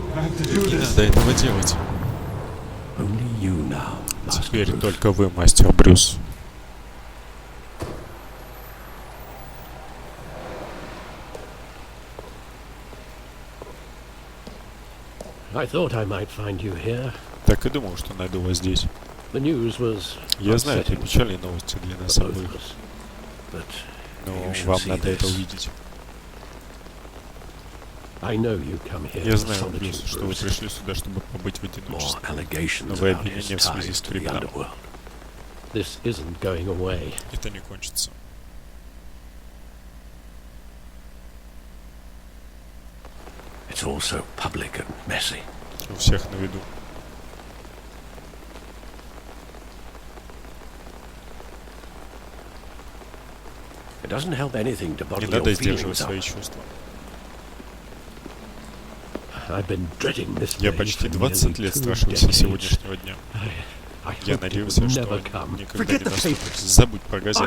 Не надо этого делать. Теперь только вы, мастер Брюс. Так и думал, что найду вас здесь. Я знаю, это печальные новости для нас обоих. Но вам надо это увидеть. Я знаю, Брюс, что вы пришли сюда, чтобы побыть в одиночестве. Новые обвинения в связи с криминалом. Это не кончится. У всех на виду. Не надо сдерживать свои чувства. Я почти 20 лет страшился сегодняшнего дня. Я надеялся, что он никогда не наступит. Забудь про газету.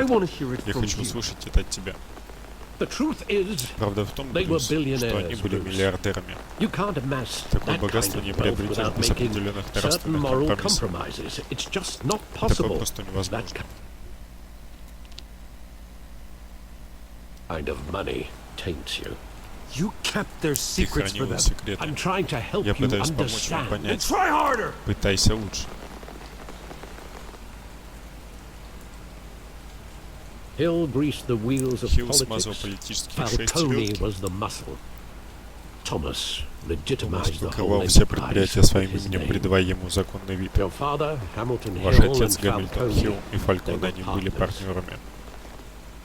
Я хочу услышать это от тебя. Правда в том, Брюс, что они были миллиардерами. Такое богатство не приобретешь без определенных нравственных компромиссов. Это попросту невозможно. Ты хранила секреты. Я пытаюсь помочь вам понять. Пытайся лучше. Хилл смазал политические шестеренки. Томас покрывал все предприятия своим именем, придавая ему законный вид. Ваш отец Гамильтон Хилл и Фалькон, они были партнерами.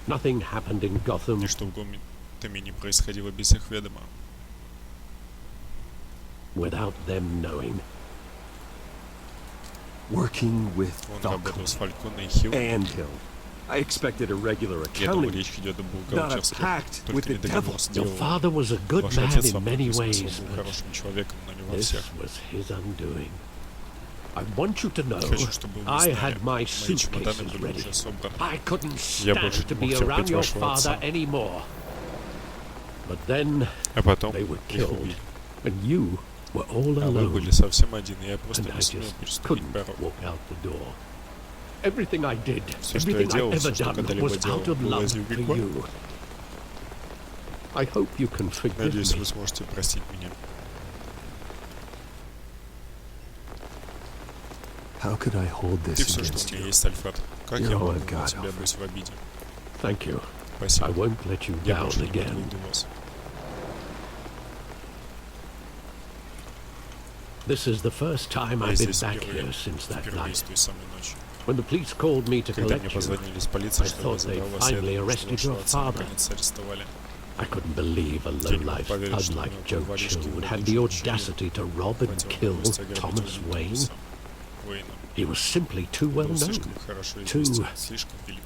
Ничто в Готэме не происходило без их ведома. Он работал с Фальконом и Хиллом. Я думал, речь идет о бухгалтерстве, только не договор сделал. Ваш отец во многих смыслах был хорошим человеком, но не во всех. Хочу, чтобы вы знали, мои чемоданы были уже собраны. Я больше не мог терпеть вашего отца. А потом их убили. А вы были совсем один, и я просто не сумел переступить порог. Все, что я делал, все, что когда-либо делал, было из любви к вам. Надеюсь, вы сможете простить меня. Ты все, что у меня есть, Альфред. Как я могу на тебя быть в обиде? Спасибо. Я больше не подведу вас. Я здесь впервые с той самой ночи. Когда мне позвонили из полиции, что я забрал вас, я думал, что вашего отца наконец арестовали. Я не мог поверить, что мелкий воришка Уэйна. Он был слишком хорошо известен, слишком велик.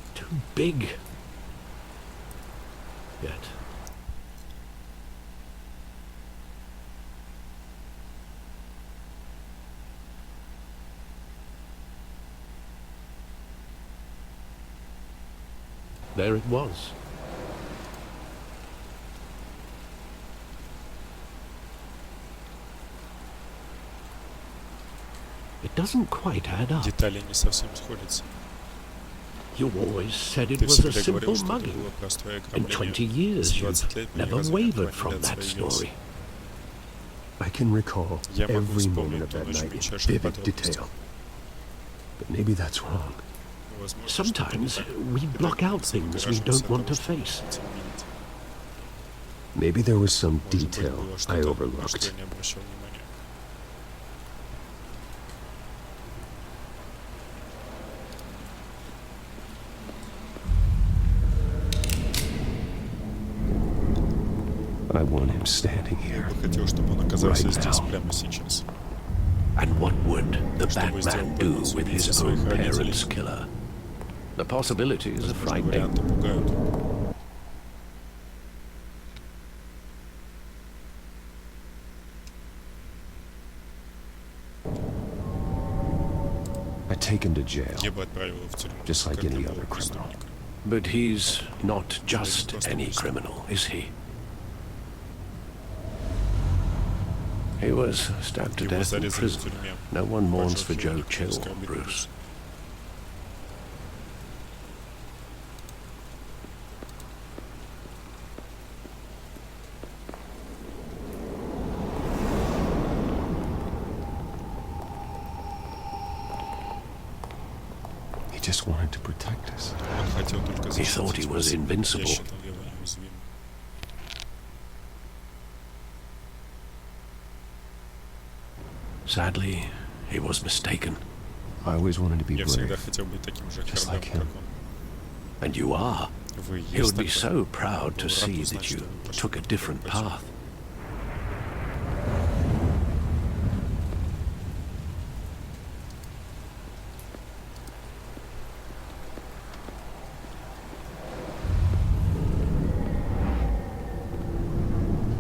There it was. It doesn't quite add up. Детали не совсем сходятся. You always said it Ты was a всегда говорил, simple что это mugging. было простое In 20 ограбление. years, За you've 20 лет мне ни never разу не wavered from отклонялся that и версия. story. I can recall Я могу every вспомнить moment of ту that ночь в night in мельчайших vivid подробностях. detail. But maybe that's wrong. Возможно, что это не Sometimes так. we block out things we don't want to face. Maybe there was some Может быть, detail было I что-то, на что overlooked. я не обращал внимания. I want him standing Я here. бы хотел, чтобы он оказался Right здесь now. прямо сейчас. And what would the Что бы сделал Batman бы do убийца with his своих own родителей? parents' killer? The possibilities are Возможно, frightening. варианты пугают. I take him to jail, Я бы отправил его в тюрьму, just like как any любого other criminal. преступника. But he's not just any criminal, is he? He was stabbed to Его death in зарезали в prison. тюрьме. No one mourns Больше for уже Joe никто не Chill, скорбит по Bruce. He just wanted to protect us. Он хотел только He thought he защитить was вас. Я invincible. считал его неуязвимым. Sadly, he was mistaken. I always wanted to be Я всегда brave. хотел быть таким же Just храбрым, like him. как он. And you are. Вы He есть would be такой. so proud to Был рад see узнать, that что you вы пошли took a по different такому path.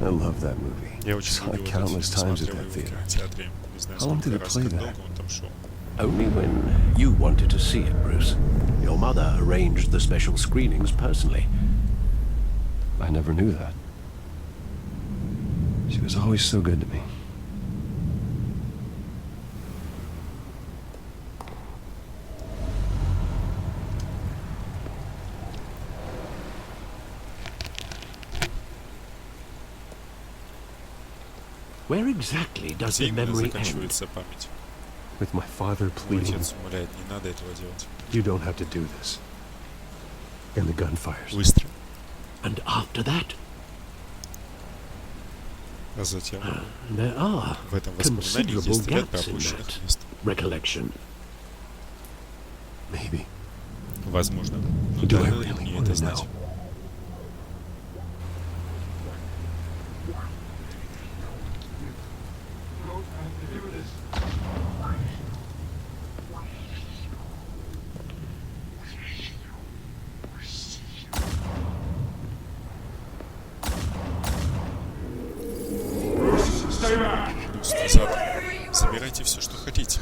I love that movie. Я очень Saw любил it этот countless фильм, times at смотрел that его в theater. кинотеатре. Не знаю, How long сколько did it раз, play как there? долго он там шел. Only when you wanted to see it, Bruce. Your mother arranged the special screenings personally. I never knew that. She was always so good to me. Where exactly does Где the именно memory end? заканчивается память? With my father Мой pleading, отец умоляет, не надо этого делать. you don't have to do this. And the gunfires. Выстрел. And after that, А затем there are в этом воспоминании considerable есть ряд gaps in пропущенных that мест. recollection. Maybe. Возможно. Но Do I надо ли really мне want это to знать? know? Плюс назад. Забирайте все, что хотите.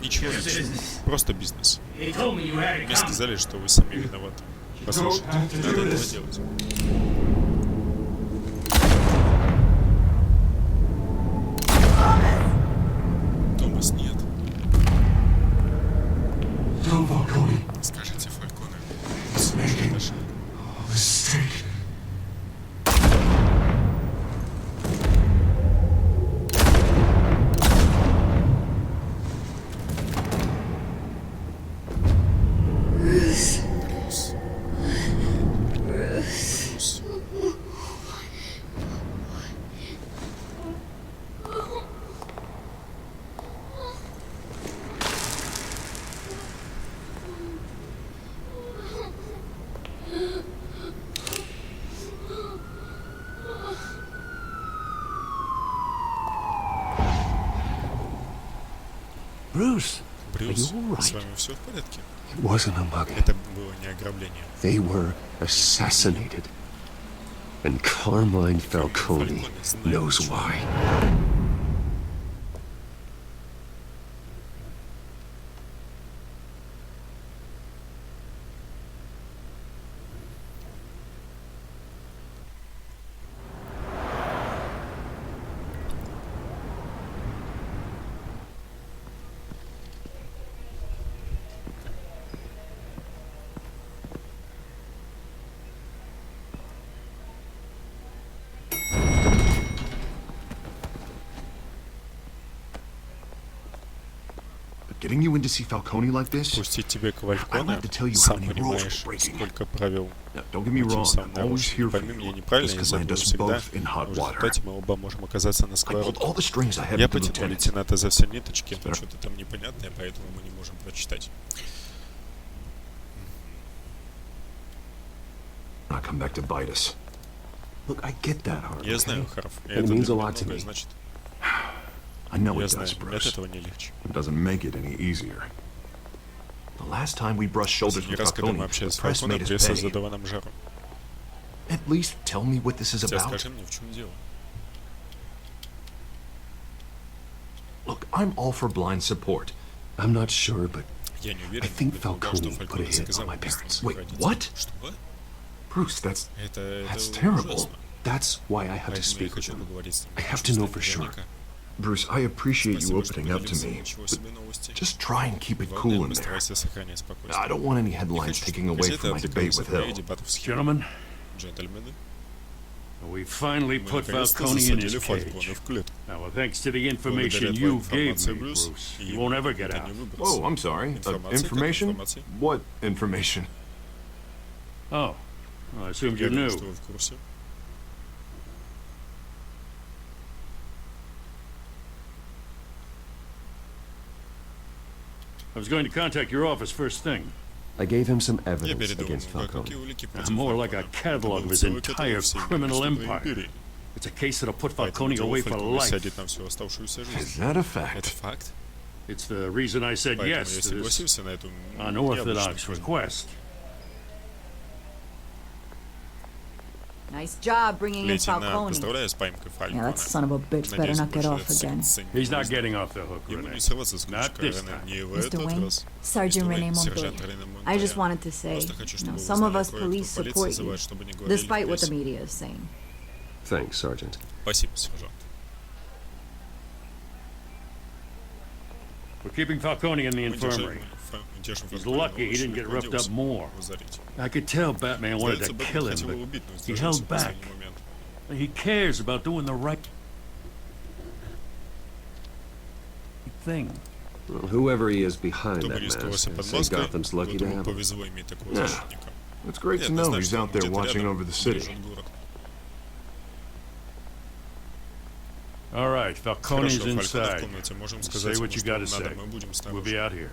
Ничего личного. Просто бизнес. Мне сказали, что вы сами виноваты. Послушайте, не надо этого делать. Томас, нет. Скажите Фальконе. Слушайте наши. Брюс. Брюс. Bruce, are Брюс, you all с right? вами все в порядке? It wasn't a mugging. Это было не ограбление. They were assassinated. And Carmine Falcone knows why. Getting you in to see Falcone like this? Пустить тебе к I'd Вальконе, like to tell you how сам many rules понимаешь, we're breaking. сколько правил Now, don't get me этим wrong, самым I'm always нарушил. here for Пойми меня you. неправильно, This я could за land тобой us всегда. both in hot В water. результате мы оба можем оказаться на I pulled сковородке. all the strings I had Я with the потянул lieutenant. лейтенанта за все ниточки, но что-то там непонятное, поэтому мы не можем прочитать. Not come back to bite us. Look, I get that, Harv. Я okay? знаю, Харф, и It это для means a меня lot to многое me. значит. I know Я it знаю, does, от Bruce. этого не легче. It doesn't make it any easier. The last time we brushed shoulders Последний with раз, когда мы Falcone, общались the с press Фальконом, made us пресса pay. задала нам жару. At least tell me what this is Хотя about. скажи мне, в чем дело? Look, I'm all for blind support. I'm not sure, but Я не уверен, I think но предполагал, что Falcone put a Фальконе hit заказал on my убийство parents. своих Wait, родителей. what? Что? Bruce, that's Это terrible. ужасно. That's why I have to Поэтому я speak with хочу him. поговорить с ним. I have Хочу to know знать for sure. наверняка. Bruce, I appreciate you Спасибо, что opening up to поделился. me, Ничего but себе новости. just try and keep it cool Главное, in there. постарайся сохранять спокойствие. I don't want any Не headlines хочу, taking чтобы away газеты from my debate отвлекались with от моих Hill. дебатов с Хилл. Gentlemen, Джентльмены, we finally мы put наконец-то Falcone in his засадили Фалькона cage. в клетку. Now, well, thanks to the Благодаря information твоей you gave информации, me, Брюс, Bruce, и you won't ever get это out. не выброс. Oh, I'm sorry. Информация? Какой Information? информации? What information? Oh, well, I assumed Я you думаю, knew. что вы в курсе. I was going to contact your office first thing. I gave him some Я evidence передал against ему кое-какие Falcone. улики против More like a Фалькона. catalog of his Целый каталог entire всей criminal преступной empire. империи. It's a case that'll put Поэтому Falcone дело away for Фалькона life. сядет на всю оставшуюся жизнь. Is that a Это fact? факт. It's the reason I said Поэтому я yes to this согласился на эту unorthodox необычную request. Nice job bringing in Лейтенант, Falcone. поздравляю с поимкой Yeah, Фалькона. that son of a bitch better Надеюсь, not get больше off этот again. сын He's not не getting off the hook, Ему Renee. не сорваться с Not крючка, this Рене, time. не в Mr. этот Wayne, раз. Sergeant Мистер Rene Уэйн, Montoya. сержант Рене Монтоя. I just wanted to say, Просто хочу, чтобы вы some of узнали, us кое-кто police в полиции support you, называют, чтобы не говорили despite в what the прессе. media is saying. Thanks, Sergeant. Спасибо, сержант. We're keeping Falcone in the Мы держим infirmary. держим He's Фалькона, lucky he лучше didn't get не roughed up поделся. more. Узарите. I could tell Batman wanted Сдается, to Бэтмен kill хотел его him, убить, но but he сдержался held в back. последний момент. He cares about doing the right thing. Well, whoever he is behind Кто бы that ни mask, скрылся под I'd say маской, Gotham's lucky to Готэму have him. повезло иметь такого Yeah. защитника. It's great to Приятно know знать, he's что он out there где-то watching рядом over the city. бережет город. All right, Falcone's Хорошо, Фалькона в inside. комнате. Можем Say сказать what ему, you что gotta нам надо. say. Мы будем We'll be снаружи. out here.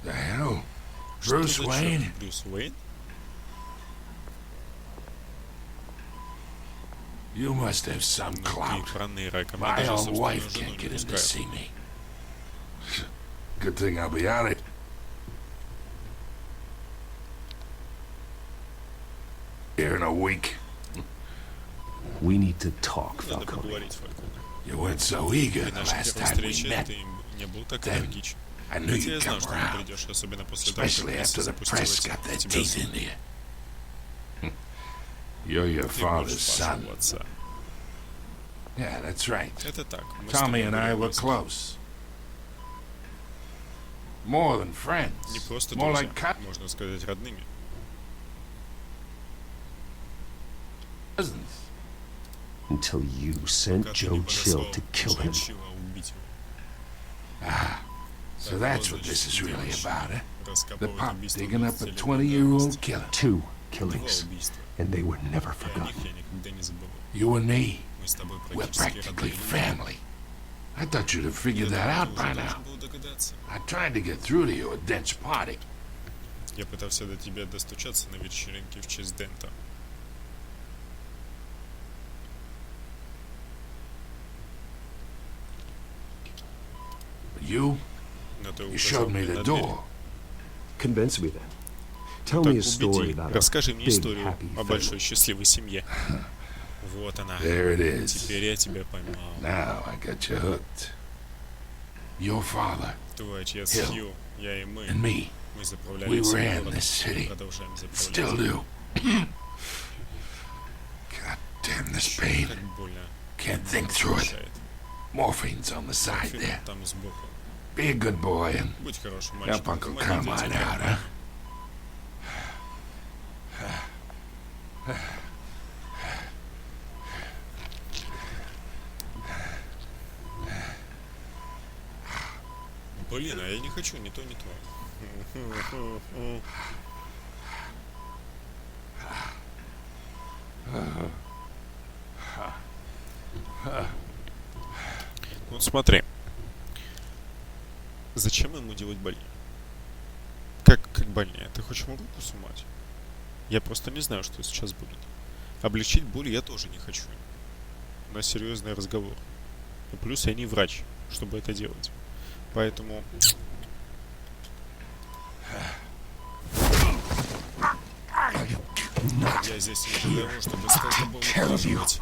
The hell? Что Bruce за чёрт? Wayne? Брюс Уэйн? You must have some Ну, ты clout. проныра, кому My даже own собственную wife жену can't не get in to пускают. see me. Good thing I'll be out of here in a week. We need to talk, Надо Falcone. поговорить, Фалькона. You weren't so eager При the нашей last первой time we встрече met. ты не был так Then энергичен. I knew Хотя я you'd знал, come что ты around, придешь, особенно после того, как especially пресса after the запустила press got their тебя teeth зуб. into you. You're your Ты father's будешь son. вашего отца. Yeah, that's right. Это так. Мы с Tommy тобой and I были were близки. close. More than Не friends. просто More друзья, like можно сказать, родными. cousins. Until you sent Пока ты Joe не Chill подослал to kill Джо him. Чилла убить его. So that's what this is really about, eh? The Раскапывать pop убийство digging up a 20-летней 20-year-old killer. 2 Два killings, убийства. and they were never И о них forgotten. я никогда не забываю. You and me, Мы с тобой we're практически practically родные. family. I thought you'd have figured Я that думаю, out ты by уже now. должен был догадаться. I tried to get through to you at Dent's party. Я пытался до тебя достучаться на вечеринке в честь Дента. But you Но ты showed указал me мне the на дверь. door. Convince me then. Tell Так me a story убеди, about a расскажи мне big, историю happy о family. большой счастливой семье. Вот она. There it is. Теперь я тебя поймал. Now I got you hooked. Your father Твой отец Hill Хью, я и мы. and me Мы заправляли we всем ran городом. this city. Продолжаем still заправлять. do. God damn this pain. Как больно. Can't think through it. Мешает. Morphine's on the side Фильм there. там сбоку. Be a good boy and Будь хорошим help мальчиком. Uncle помоги Carmine детям. out, huh? Блин, а я не хочу ни то, ни то. Ну смотри. Зачем ему делать больнее? Как больнее? Ты хочешь ему руку сломать? Я просто не знаю, что сейчас будет. Облегчить боль я тоже не хочу. на серьезный разговор. И плюс я не врач, чтобы это делать. Поэтому... Я здесь не для того, чтобы с тобой ухаживать.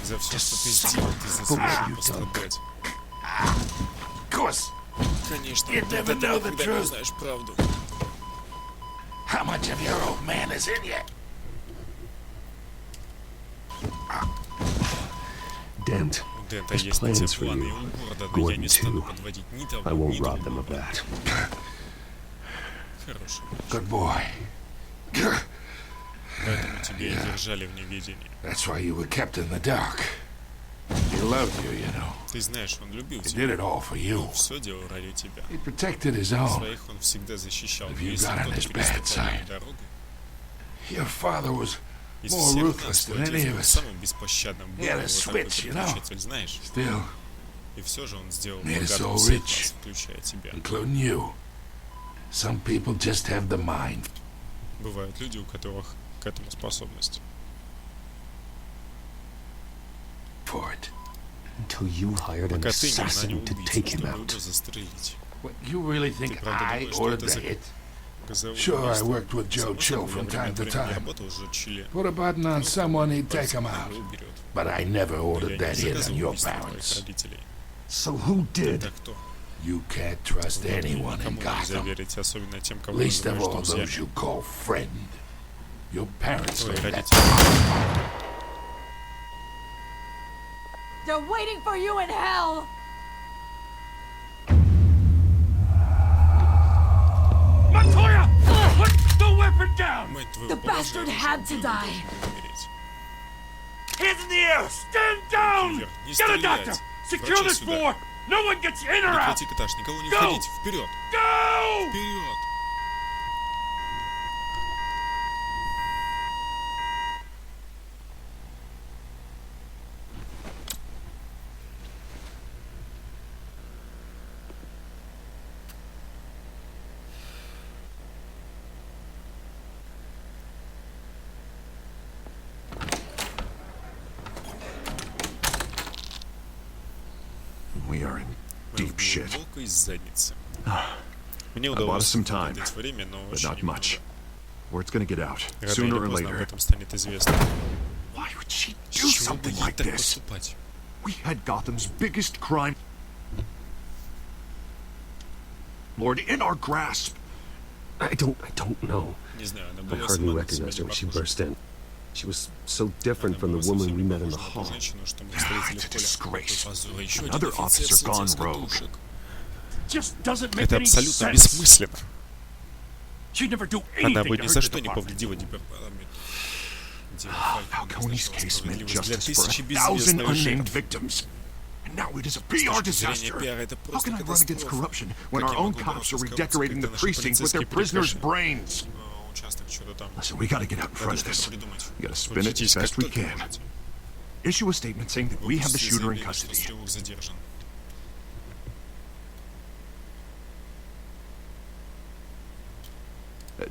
За все, что ты сделал, ты заслужил пострадать. Конечно, ты никогда не узнаешь правду. Dent, У Дента his есть на тебя plans for планы и you. у города, но я Gordon не стану too. подводить ни I того, won't ни rob them другого. of that. Хорошо. Good boy. Поэтому тебя и держали в неведении. That's why you were kept in the dark. He loved you, you know. Ты знаешь, он любил He тебя. did it all for you. Все делал ради тебя. He protected his own. Своих он всегда защищал. Have Но you если got on кто-то his bad переступал side? ему дорогу, Your father was из more всех ruthless нас than твой any отец of был us. самым беспощадным. Был He had a его такой switch, you know. переключатель, знаешь? Still, И все же он сделал Made us богатым all всех rich. нас, включая тебя. including you. Some people just have the mind. Бывают люди, у которых к этому способность. For it. Until you hired an Пока ты не assassin to take him чтобы out. его застрелить. What, you really Ты think правда I думаешь, что ordered это the за hit? газовое Sure, I убийство? worked with Joe Само Chill собой, from я time to времени time. работал уже Чили. Put a button on someone, he'd take him Пальцем out. его уберет. But I never Но я ordered не that hit on заказывал your убийство твоих parents. родителей. So who did? Это кто? You can't trust anyone in Никому нельзя Gotham. верить, особенно тем, кого Least of называешь all those друзьями. you call friend. Your parents Твои know that. родители. They're waiting for you in hell! Montoya! Put the weapon down! Мать твою, The положи bastard оружие, had to убей, die. должен умереть. Hands in the air! Stand down! Вверх, не Get a стрелять. doctor! Secure Врача this сюда. floor! No one gets in or out! Прекрати этаж, никого не Go! входить, вперед! Go! Вперед! We are in deep shit. Глубокой задницы. Мне I bought us удалось some time, выиграть время, но but очень not much. немного. Word's gonna get out, Рано или sooner or поздно об later. этом станет известно. Why would she С do чего бы something ей like так this? поступать? We had Gotham's biggest crime lord in our grasp. I don't know. Не знаю, она I была hardly сама на себя recognized her не when she похожа. burst in. She was so different Она from the была woman совсем we не met in the похожа на ту hall. женщину, что мы встретили It's a в поле. disgrace. Какой позор. Еще один Another офицер officer слетел gone с rogue. катушек. Just doesn't make Это any абсолютно sense. бессмысленно. She'd never do Она anything бы to ни hurt за the что не department. повредила департамент. Дело Falcone's Фалькона case meant справедливость для justice for тысячи 1,000 безвестных unnamed жертв. victims. And now it is a С PR точки зрения disaster. пиара это How просто can I run against катастрофа. corruption when Как our я own могу cops are бороться с коррупцией, redecorating the когда наши precinct with their полицейские prisoners' прекращают, brains? Участок что-то там. Listen, we gotta get out in Надо front of что-то this. придумать. We gotta spin it as Крутитесь, как best we только can. можете. Issue a statement saying that we have the Выпустите shooter in заявление, что custody. стрелок задержан.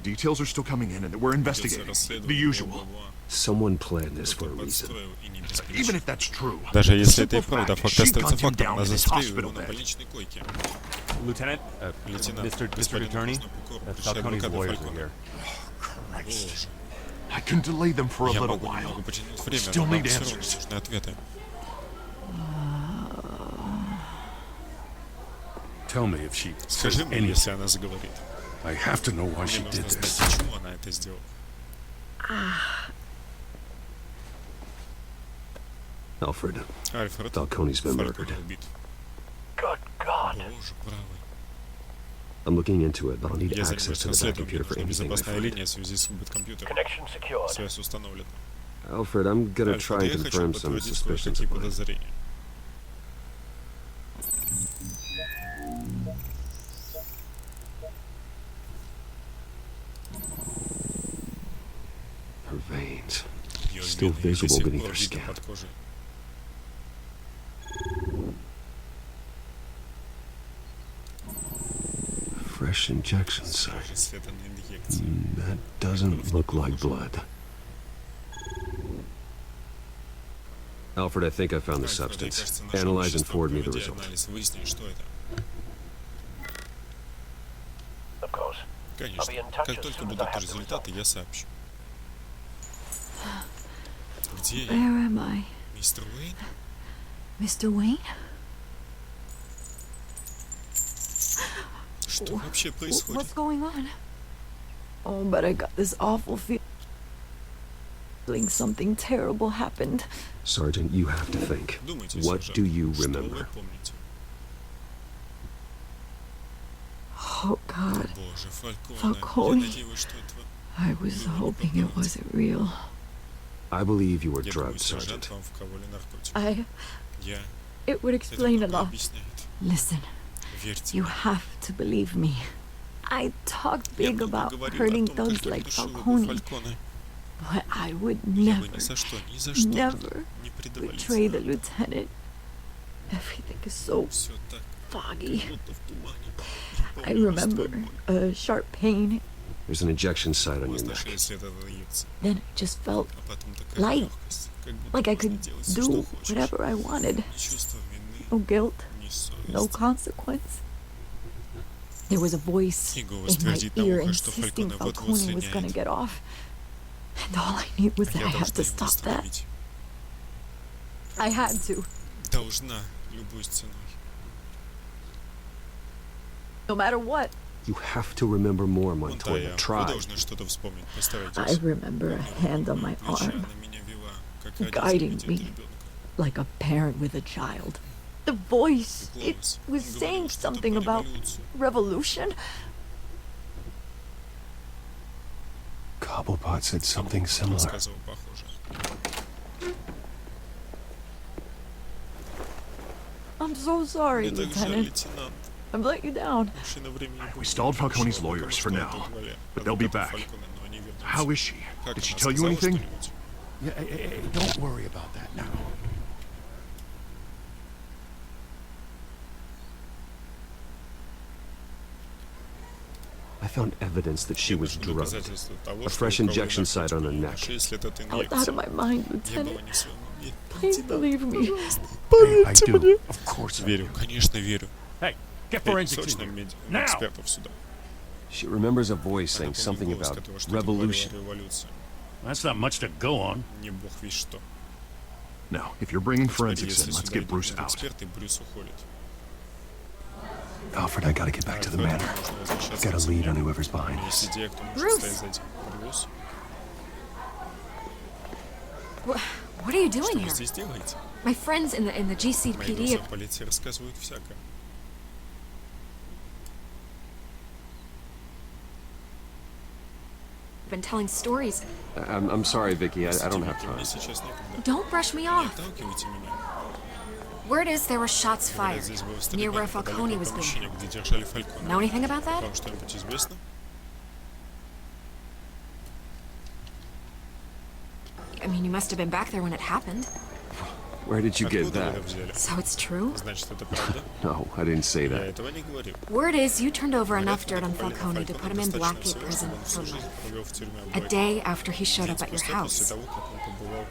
Details are still coming in, and we're Ведется investigating. The расследование, usual. бла-бла-бла. Someone planned this for a Кто-то reason. подстроил и не без Even причины. if that's true, Даже если the это и simple правда, fact факт is she остается gunned him фактом. down Она in his застрелила его hospital на bed. больничной койке. Lieutenant, Лейтенант, Mr. господин Attorney, окружной прокурор, пришли Falcone's адвокаты lawyers are Фалькона. here. Боже, I can delay them for a я little могу while. немного потянуть время, Still но нам need все равно answers. нужны ответы. Tell me if she Скажи says мне, anything. если она заговорит. I have to know why she Мне did нужно this. знать, почему она это сделала. Alfred, Альфред, Falcone's been Фалькон murdered. убит. Good God. Боже, правый. I'm looking into it, but I'll need Я access занимаюсь to the back расследованием, computer for нужна anything I безопасная find. линия в связи с компьютером. Connection secured. Связь установлена. Alfred, I'm gonna try Альфред, and я хочу confirm some подтвердить suspicions кое-какие of mine. подозрения. Her veins, Ее still вены до visible сих beneath пор her видно skin. под кожей. Fresh injection site. Свежий след от инъекции. That doesn't look like blood. Alfred, I think I found the substance. Analyze and forward me the result. Of course. Конечно. Как только будут результаты, я сообщу. Где я? Where am I? Мистер Уэйн? Mr. Wayne? Что вообще происходит? What's going on? Oh, but I got this awful feeling something terrible happened. Sergeant, you have to think. Думайте, What сержант, do you что вы remember? помните? Oh, God. Боже, Фальконе. Falcone. Я надеюсь, что это... I was hoping it wasn't real. I believe you were Я думаю, drugged, сержант, Sergeant. вам вкололи наркотики. Я... It would Это explain a многое lot. объясняет. Listen, Верьте you мне. have to believe me. I talked Я big много about говорил hurting о том, thugs как я like душил бы Falcone, Фальконе. but I would Я бы never, ни за что never не предавались. betray the lieutenant. Everything is so Все так, foggy. будто в тумане. I remember a sharp pain, There's an injection site on your Возле neck. шеи след от инъекции. then it just felt А потом такая Light. легкость, как будто like I можно could делать всё, do что хочешь. whatever I wanted. Ни чувства вины, No guilt, ни no совести. consequence. There was a voice И голос in my твердит на ear ухо, что insisting Фальконе вот-вот Falcone was gonna слиняет. get off. And all I knew was А that я I had должна to его stop that. остановить. I had to, Должна, любой ценой. no matter what. You have to remember more, Монтая, Montoya. вы Try. должны что-то вспомнить. I Постарайтесь. remember a hand on my Плеча arm, она меня вела, как родитель guiding ведет me. ребенка. like a parent with a child. The voice, И it голос. was Он говорил saying что-то something про about революцию. revolution. Cobblepot said something similar. Рассказывал похоже. I'm so sorry, Мне так жаль, Lieutenant. лейтенант. I've let you down. Машина времени We stalled Falcone's lawyers for now, but they'll be back. How is she? Did she tell you anything? Yeah, hey, don't worry about that now. I found evidence that she was drugged. A fresh injection site on her neck. Out of my mind, Lieutenant. Please believe me. I do. Of course I do. Верю, конечно, верю. Hey, get Эй, forensics срочно in here. медиа экспертов сюда. She remembers a voice saying Она помнит something голос, about которого что-то говорил о revolution. революции. That's not much to go on. Не бог весь что. Now, if you're bringing Теперь, forensics если in, let's сюда get Bruce идут out. эксперты, Брюс уходит. Alfred, I gotta get back to the Альфред, manor. нужно возвращаться Got к a lead on семье. whoever's У behind меня есть this. идея, кто может Брюс! стоять за этим. Брюс, What are you doing что вы here? здесь делаете? My friends in the Мои GCPD друзья have в полиции рассказывают всякое. been telling stories. I'm sorry, Vicky. I don't have Мне time. сейчас некогда. Don't brush me Не off. отталкивайте меня. Word is there were shots Говорят, fired здесь было near where стреляно Falcone недалеко was от being помещения, held. где держали Фальконе. Know anything about that? Вам что-нибудь известно? I mean, you must have been back there when it happened. Where did you get Откуда вы that? это взяли? So it's true? Значит, это правда? No, I didn't say Я that. этого не говорил. Word is you turned over enough dirt on Говорят, Falcone to put him in достаточно Blackgate всего, prison чтобы он for всю жизнь life. провел в тюрьме A Блэкгейт. day after he showed up День at your спустя после house. того, как он побывал,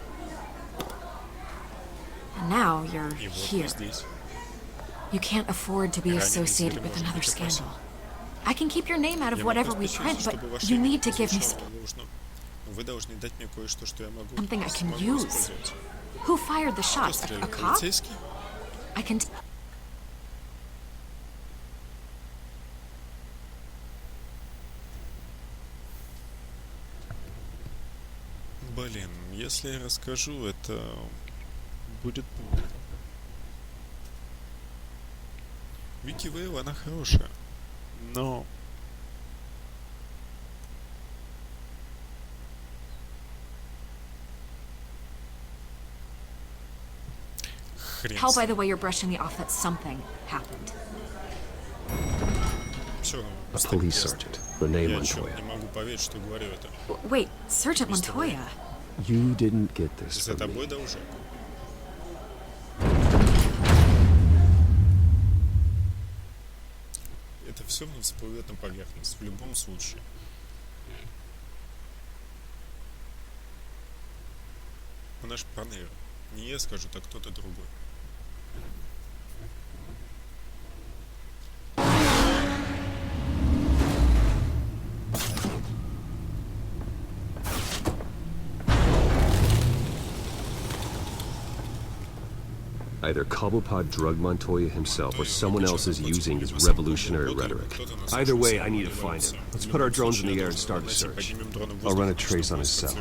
And now you're и вот here. вы здесь. You can't afford to be Ранее associated неделю with может another быть опасен. scandal. I can keep your name out of Я whatever могу we print, спешить, but чтобы ваше you имя need to give me прозвучало нужно. Вы должны дать мне кое-что, что я могу something I can смогу use. использовать. Who fired the Кто shot? стрелял? A cop? Полицейский? I can. Блин, если я расскажу, это будет плохо. Вики Вейл, она хорошая, но... Хрен Tell с by ним. the way you're brushing me off that something happened. Всё равно, A просто police ясно. sergeant, Renee Я чё, Montoya. не могу поверить, что говорю это. Wait, Sergeant Mr. Wayne. Montoya. You didn't get this За from тобой me. должок. Это все равно всплывет на поверхность, в любом случае. Она ж Панера. Не я скажу, так кто-то другой. Either Cobblepot drugged Montoya himself or someone else is using his revolutionary rhetoric. Either way, I need to find him. Let's put our drones in the air and start a search. I'll run a trace on his cell.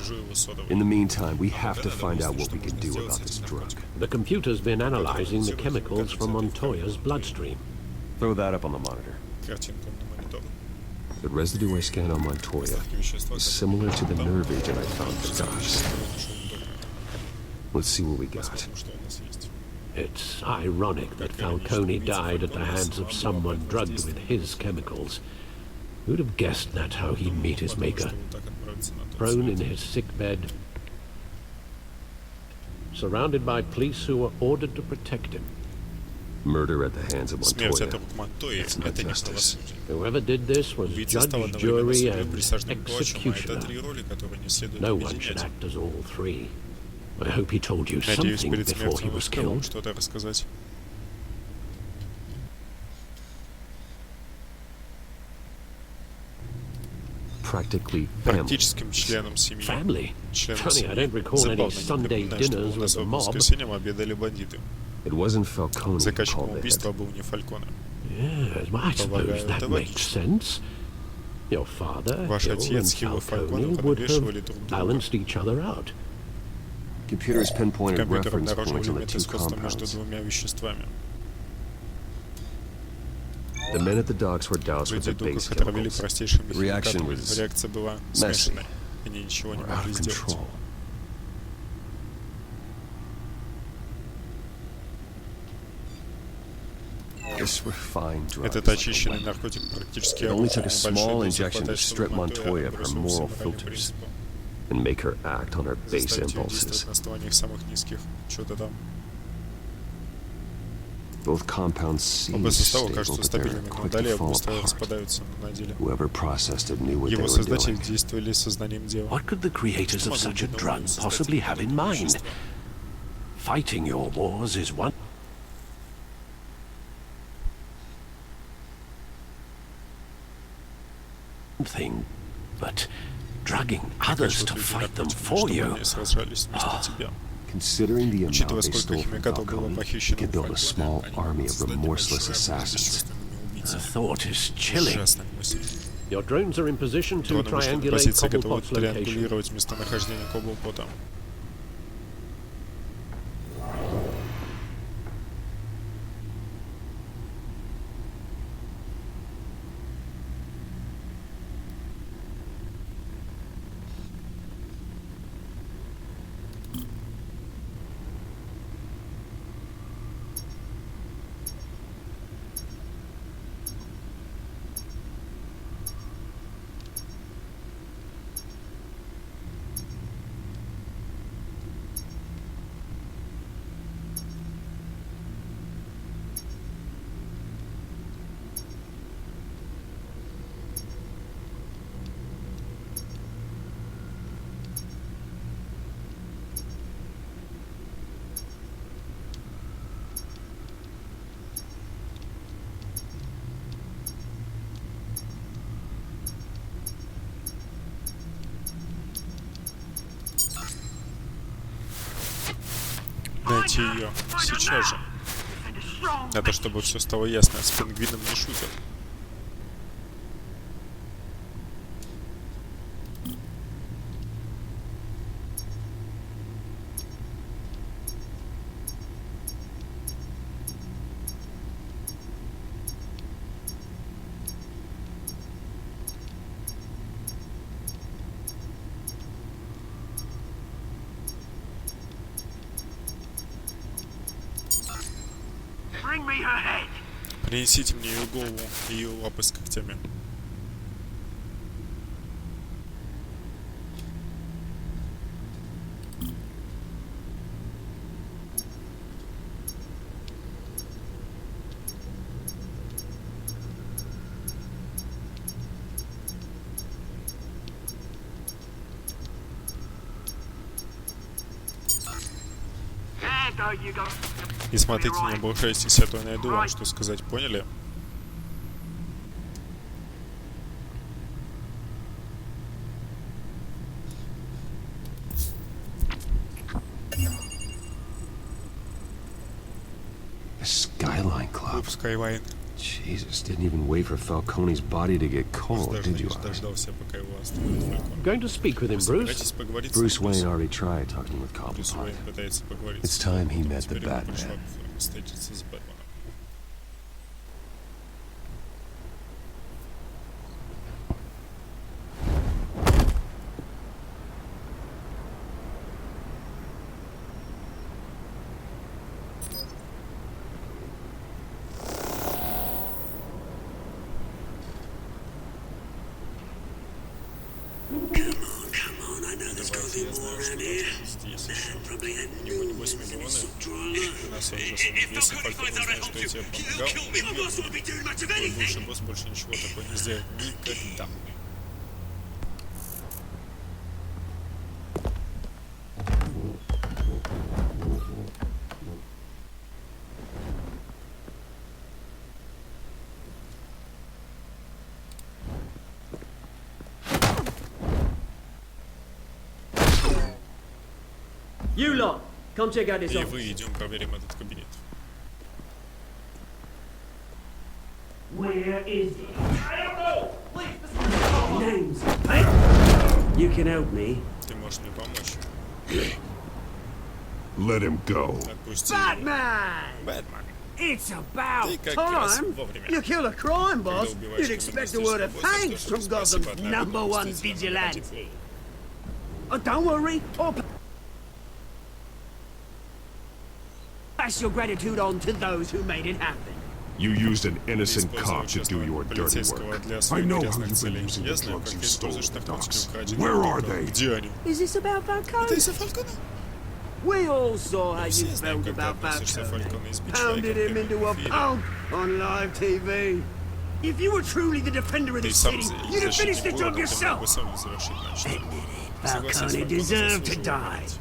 In the meantime, we have to find out what we can do about this drug. The computer's been analyzing the chemicals from Montoya's bloodstream. Throw that up on the monitor. Картинку на монитор. The residue I scanned on Montoya is similar to the nerve agent I found in the docks. Let's see what we got. Что у нас есть? It's ironic that Falcone died at the hands of someone drugged with his chemicals. Who'd have guessed that's how he'd meet his maker? Prone in his sickbed, surrounded by police who were ordered to protect him. Murder at the hands of Смерть от Montoya. рук Монтои — это не правосудие. Whoever did this was Убийца стал judge, одновременно jury, судьей, and присяжным прочим, а это executioner. три роли, которые не следует No one should объединять. act as all three. I hope he told you Надеюсь, something перед before he смертью он was успел вам killed. что-то рассказать. Practically family. Практическим членом семьи. Family? Членом Funny, I don't семьи. recall any Забавно, не Sunday припоминаю, чтобы dinners у нас with the в mob. воскресенье обедали бандиты. It wasn't Falcone who Заказчиком called убийства it. был не Фальконе. Yes, well, I suppose Полагаю, that это makes логично. sense. Your father, Ваш Hill, and отец, Хилл и Фальконе Falcone would подвешивали have друг друга. balanced each other out. Computers pinpointed Компьютер reference обнаружил points on the элементы two сходства между compounds. двумя веществами. The men at the docks were doused with Люди the духов base отравили chemicals. простейшими The reaction химикатами. was Реакция была messy. смешанной. Они ничего не We're out могли of сделать. control. This refined drug Этот is like a очищенный weapon. наркотик практически It only оружие. took a small Небольшой дозы injection to хватает, strip чтобы Montoya of her отбросил moral все моральные filters принципы. and make her act on her base Заставить её impulses. действовать на основаниях самых низких. Что-то там. Both compounds seem Оба состава stable, кажутся but they're стабильными, но quick to далее fall быстро apart. распадаются на деле. Whoever processed it knew what they Его were создатели doing. действовали сознанием дела. What could the creators of such a drug possibly have in mind? Fighting your wars is one thing, but drugging others to fight them for you. Они сражались вместо тебя. Considering the amount Учитывая, they сколько stole from химикатов было Falcone, he похищено could у build a small Фальконе, army они of создали remorseless большой отряд assassins. бесчувственными The убийцами. thought is chilling. Ужасная мысль. Your drones are in position to Дроны вышли на triangulate позиции, готовы Cobblepot's location. триангулировать местонахождение Коблпота. Найти ее сейчас же. Надо, чтобы все стало ясно. С пингвином не шутят. Bring me her head. Принесите мне ее голову и ее лапы с когтями. И смотрите, не обрушайтесь, а то я найду вам, что сказать, поняли? The Skyline Club. Клуб Skyline. Jesus, didn't even wait for Falcone's body to get cold, Даже did you? не дождался, пока его остановит Фалькон. Going to speak with him, Bruce? Собираетесь поговорить с Bruce ним, Wayne already tried talking with Брюс Cobblepot. Уэйн пытается поговорить It's с time he ним. met the Теперь ему пришла Batman. встретиться с Бэтменом. Если Фалькон узнает, что я тебе помогал, бывший босс больше ничего такого не сделает никогда. You lot, come check out this И office. вы идем проверим этот кабинет. Where is it? I don't know. Please, names. Hey, you can help me. Ты можешь мне помочь? Let him go. Отпусти его. Batman! Бэтмен. It's about Ты как раз time. вовремя. You kill a crime boss, Когда убиваешь you'd expect a криминального word of босса, thanks что from ж, спасибо Gotham's от народа, number one действительно, vigilante. Oh, don't worry. Pass your gratitude on to those who made it happen. You used an innocent Ты cop to do your dirty полицейского work. для I своих know how грязных you've been целей. using Я the знаю, drugs как you ты stole используешь at the наркотики, docks. украденные Where у are доктора. they? Где они? Is this about Falcone? Это из-за Фалькона? We all saw how you Все знаем, felt как ты about относишься к Falcone. Фалькону из Pounded him into a pulp on live TV. If you were truly the defender of Ты the сам city, you'd have finished the защитник job города, ты мог yourself. бы сам завершить начатое. Согласен, Falcone Фалькон deserved to заслуживал die. умереть.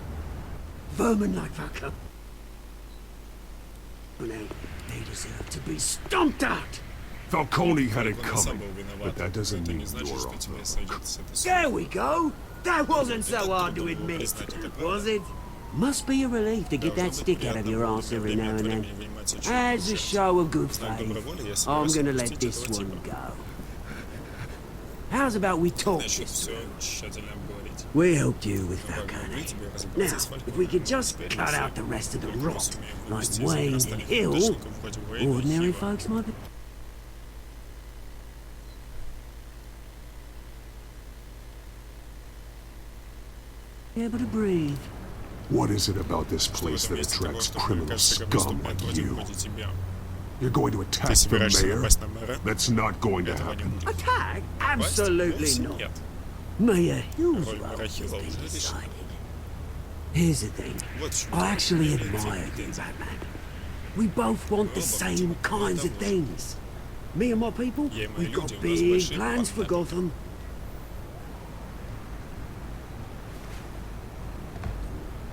Vermin like Falcone. They deserve to be stomped out. Falcone had it Фалькон сам coming, был виноват. but that doesn't Это mean не значит, you're что off тебе the сойдет hook. с этой There судьбы. we go. That wasn't so hard to admit, was it? Must be a relief to get that stick out of your arse every now and then. As a show of good faith, I'm gonna let this one go. How's about we talk Значит, this все through? тщательно обговорить. We helped you with Falcone. Мы тебе Now, разобраться с if we Фальконом. could just Теперь cut мы out the rest of the только rot, сумеем like вывести из Wayne игры and остальных Hill, неудачников вроде Уэйна и ordinary Хилла. folks might be... able to breathe. What is it about this place that Вместо того, attracts чтобы, criminal кажется, scum преступная like тварь you? вроде тебя. You're going to attack Ты the собираешься mayor? напасть на мэра? That's not going to Этого не happen. будет. Attack? Напасть? Absolutely Вовсе not. нет. Mayor Hill's Роль мэра role Хилла has уже been решена. decided. Here's the thing. Вот в чем I дело. actually Я admire тебе you, это Batman. We both want the same kinds of things. Me and my people, Я и мои we've got люди, у нас big большие plans for планы. Gotham.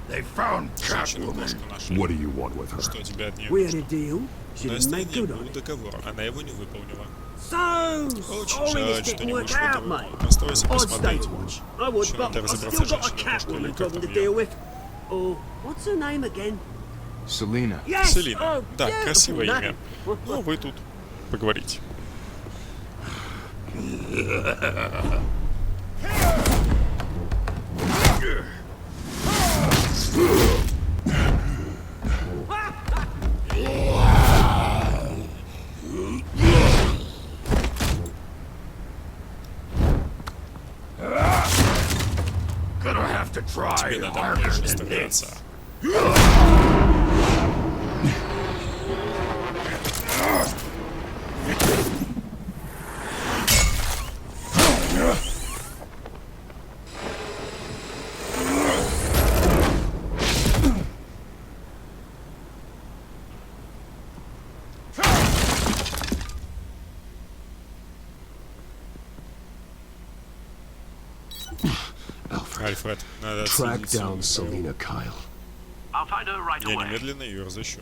They found Женщину-кошку нашли. What do you want with her? Что тебе от нее We had a нужно? deal. У Should нас have с made ней good был on it. договор, она его не выполнила. So Очень sorry жаль, this что didn't не work вышло out, этого. mate. Оставайся I'd stay посмотреть. to watch. I would, Еще but надо I've разобраться still с got a женщиной-кошкой или Catwoman как problem там to её. deal with. Or what's her name again? Selena. Yes. Селина. Oh, Да, beautiful красивое имя. name. Ну, вы тут поговорите. Gonna have to try Тебе надо harder больше than стараться. this. Альфред, надо Track отследить down свою Selena Kyle. I'll find her right Я away. немедленно ее разыщу.